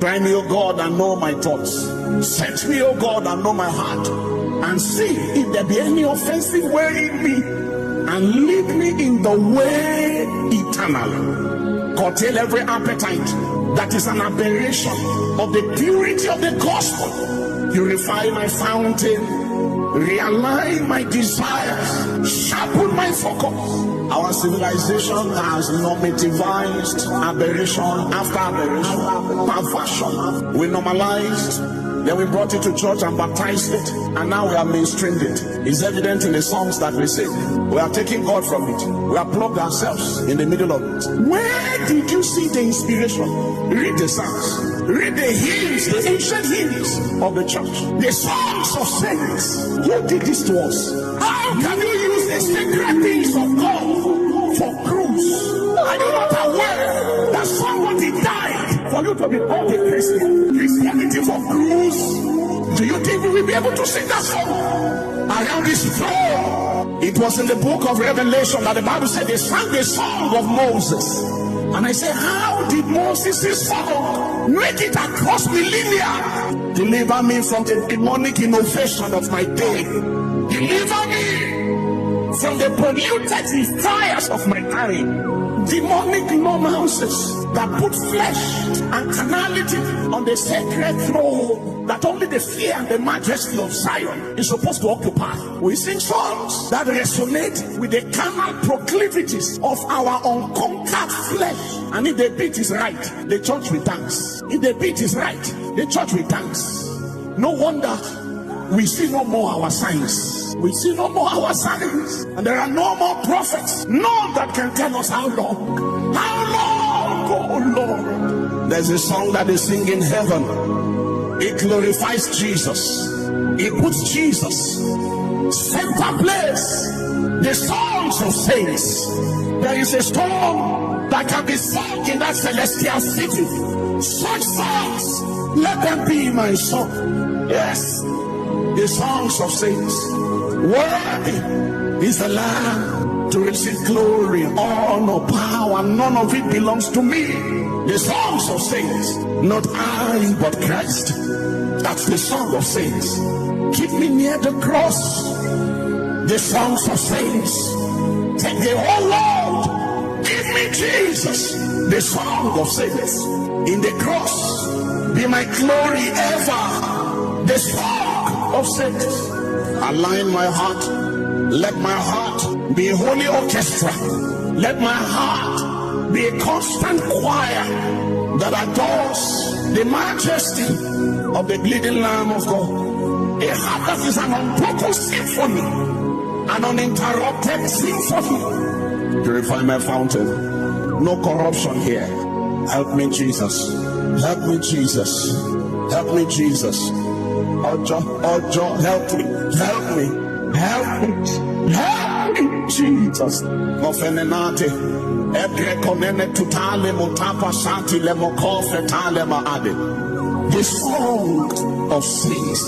Try me, O God, and know my thoughts. Search me, O God, and know my heart. And see if there be any offensive way in me, and lead me in the way eternal. Curtail every appetite that is an aberration of the purity of the gospel. Purify my fountain, realign my desires, sharpen my focus. Our civilization has normativized aberration after aberration, perversion. We normalized, then we brought it to church and baptized it, and now we are mainstreamed it. It's evident in the songs that we sing. We are taking God from it. We have plugged ourselves in the middle of it. Where did you see the inspiration? Read the Psalms. Read the hymns, the ancient hymns of the church. The songs of saints. Who did this to us? How can you use the sacred things of God for cruise? Are you not aware that somebody died for you to be called a Christian? Christianity for cruise? Do you think we will be able to sing that song around this throne? It was in the book of Revelation that the Bible said they sang the song of Moses. And I said, how did Moses' song make it across millennia? Deliver me from the demonic innovation of my day. Deliver me from the polluted desires of my time. Demonic romances that put flesh and carnality on the sacred throne that only the fear and the majesty of Zion is supposed to occupy. We sing songs that resonate with the carnal proclivities of our unconquered flesh. And if the beat is right, the church will dance. If the beat is right, the church will dance. No wonder we see no more our signs. We see no more our signs. And there are no more prophets. None that can tell us how long. How long, oh Lord. There's a song that they sing in heaven. It glorifies Jesus. It puts Jesus center place. The songs of saints. There is a storm that can be sung in that celestial city. Such songs, let them be my song. Yes, the songs of saints. Worthy is the Lamb to receive glory, honor, power. None of it belongs to me. The songs of saints, not I, but Christ. That's the song of saints. Keep me near the cross. The songs of saints. Take the whole world. Give me Jesus. The song of saints. In the cross, be my glory ever. The song of saints. Align my heart. Let my heart be a holy orchestra. Let my heart be a constant choir that adores the majesty of the bleeding Lamb of God. A heart that is an unbroken symphony, an uninterrupted symphony. Purify my fountain. No corruption here. Help me, Jesus. Help me, Jesus. Help me, Jesus. Ojo, help me. Help me. Help me. Help me, Jesus. Mofenenate. Ebrekonene tutale mutapa santi lemokofe tale maade. The song of saints.